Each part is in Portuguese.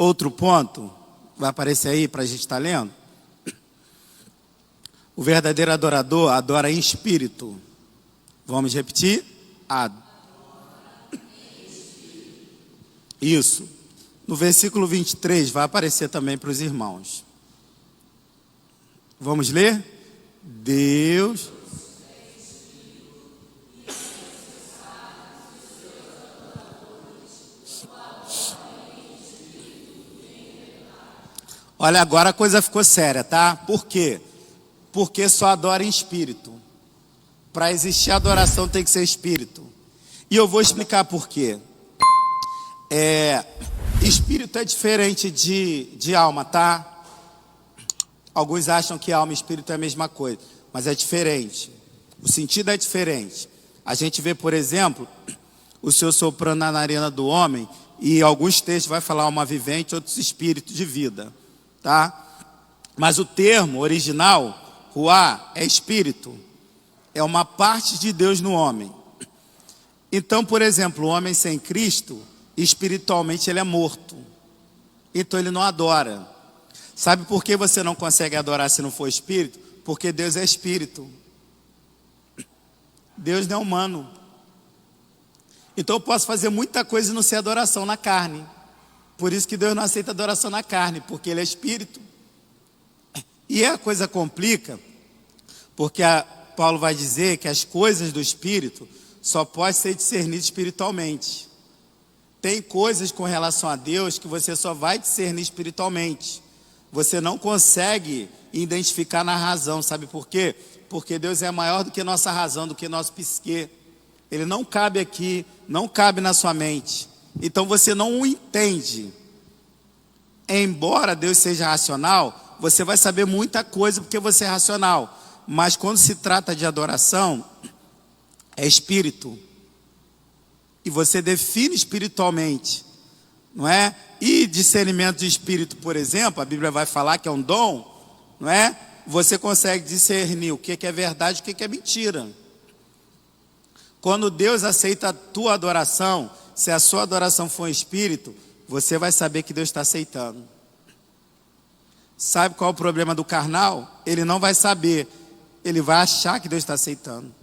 Outro ponto, vai aparecer aí para a gente estar lendo. O verdadeiro adorador adora em espírito. Vamos repetir? Isso. No versículo 23 vai aparecer também para os irmãos. Vamos ler? Deus... Olha, agora a coisa ficou séria, tá? Por quê? Porque só adora em espírito. Para existir adoração tem que ser espírito. E eu vou explicar por quê. Espírito é diferente de alma, tá? Alguns acham que alma e espírito é a mesma coisa, mas é diferente. O sentido é diferente. A gente vê, por exemplo, o Senhor soprando na narina do homem, e alguns textos vai falar alma vivente, outros espírito de vida, tá? Mas o termo original, ruá, é espírito. É uma parte de Deus no homem. Então, por exemplo, o homem sem Cristo, espiritualmente ele é morto. Então ele não adora. Sabe por que você não consegue adorar se não for espírito? Porque Deus é espírito. Deus não é humano. Então eu posso fazer muita coisa e não ser adoração na carne. Por isso que Deus não aceita adoração na carne, porque ele é espírito. E a coisa complica, porque Paulo vai dizer que as coisas do espírito só podem ser discernidas espiritualmente. Tem coisas com relação a Deus que você só vai discernir espiritualmente. Você não consegue identificar na razão, sabe por quê? Porque Deus é maior do que nossa razão, do que nosso psique. Ele não cabe aqui, não cabe na sua mente. Então você não o entende. Embora Deus seja racional, você vai saber muita coisa porque você é racional. Mas quando se trata de adoração, é espírito. E você define espiritualmente, não é? E discernimento de espírito, por exemplo, a Bíblia vai falar que é um dom, não é? Você consegue discernir o que é verdade e o que é mentira. Quando Deus aceita a tua adoração, se a sua adoração for em espírito, você vai saber que Deus está aceitando. Sabe qual é o problema do carnal? Ele não vai saber, ele vai achar que Deus está aceitando.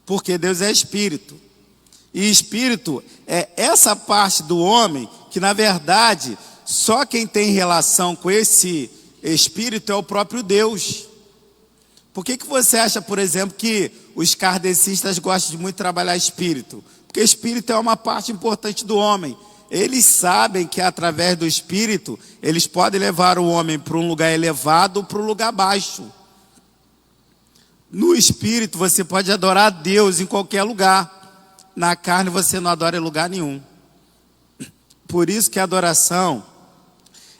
Porque Deus é espírito. E espírito é essa parte do homem que, na verdade, só quem tem relação com esse espírito é o próprio Deus. Por que você acha, por exemplo, que os kardecistas gostam de muito trabalhar espírito? Porque espírito é uma parte importante do homem. Eles sabem que através do espírito, eles podem levar o homem para um lugar elevado ou para um lugar baixo. No espírito você pode adorar a Deus em qualquer lugar. Na carne você não adora em lugar nenhum. Por isso que a adoração,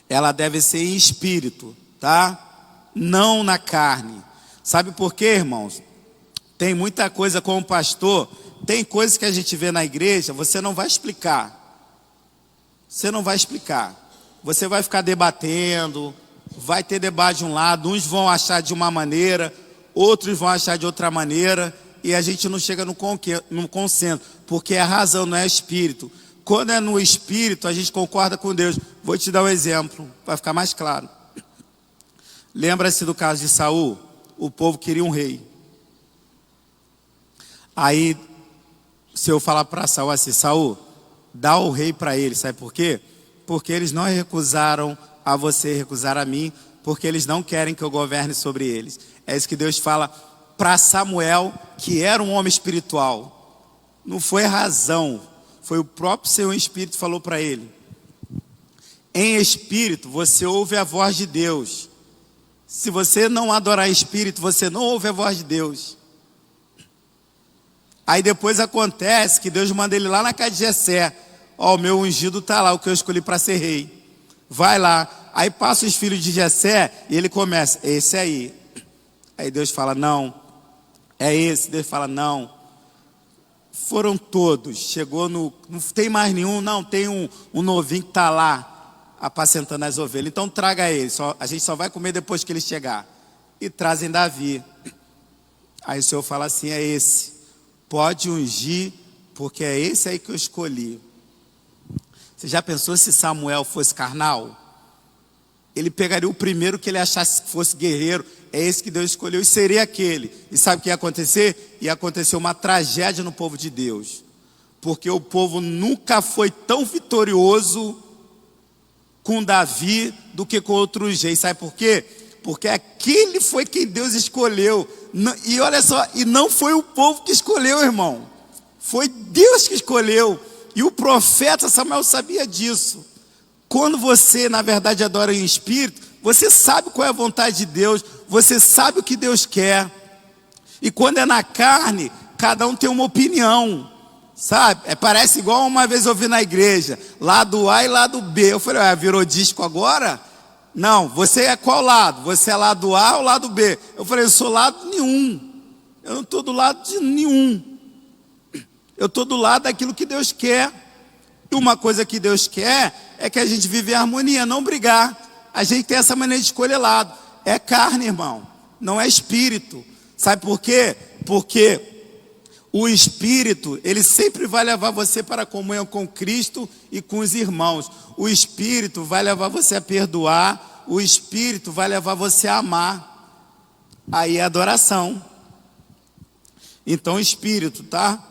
ela deve ser em espírito, tá? Não na carne. Sabe por quê, irmãos? Tem muita coisa como pastor, tem coisas que a gente vê na igreja, você não vai explicar. Você não vai explicar. Você vai ficar debatendo, vai ter debate de um lado, uns vão achar de uma maneira, outros vão achar de outra maneira, e a gente não chega no consenso, porque é a razão, não é espírito. Quando é no espírito, a gente concorda com Deus. Vou te dar um exemplo, para ficar mais claro. Lembra-se do caso de Saul? O povo queria um rei. Aí, se eu falar para Saul assim, Saul, dá o rei para ele, sabe por quê? Porque eles não recusaram a você, recusaram a mim, porque eles não querem que eu governe sobre eles. É isso que Deus fala para Samuel, que era um homem espiritual. Não foi razão, foi o próprio Senhor Espírito que falou para ele. Em espírito, você ouve a voz de Deus. Se você não adorar em espírito, você não ouve a voz de Deus. Aí depois acontece que Deus manda ele lá na casa de Jessé. Ó, o meu ungido está lá, o que eu escolhi para ser rei. Vai lá. Aí passa os filhos de Jessé e ele começa, esse aí. Aí Deus fala, não. É esse. Deus fala, não. Foram todos. Chegou no... Não tem mais nenhum, não. Tem um novinho que está lá, apacentando as ovelhas. Então traga ele. A gente só vai comer depois que ele chegar. E trazem Davi. Aí o Senhor fala assim, é esse. Pode ungir, porque é esse aí que eu escolhi. Você já pensou se Samuel fosse carnal? Ele pegaria o primeiro que ele achasse que fosse guerreiro. É esse que Deus escolheu e seria aquele. E sabe o que ia acontecer? Ia acontecer uma tragédia no povo de Deus. Porque o povo nunca foi tão vitorioso com Davi do que com outros reis. Sabe por quê? Porque aquele foi quem Deus escolheu. E olha só, e não foi o povo que escolheu, irmão. Foi Deus que escolheu. E o profeta Samuel sabia disso. Quando você, na verdade, adora em espírito, você sabe qual é a vontade de Deus, você sabe o que Deus quer. E quando é na carne, cada um tem uma opinião, sabe? Parece igual uma vez eu ouvi na igreja, lado A e lado B. Eu falei, virou disco agora? Não, você é qual lado? Você é lado A ou lado B? Eu falei, eu sou lado nenhum. Eu não estou do lado de nenhum. Eu estou do lado daquilo que Deus quer. E uma coisa que Deus quer é que a gente vive em harmonia, não brigar. A gente tem essa maneira de escolher lado. É carne, irmão, não é espírito. Sabe por quê? Porque o espírito, ele sempre vai levar você para a comunhão com Cristo e com os irmãos. O espírito vai levar você a perdoar. O espírito vai levar você a amar. Aí é adoração. Então, espírito, tá?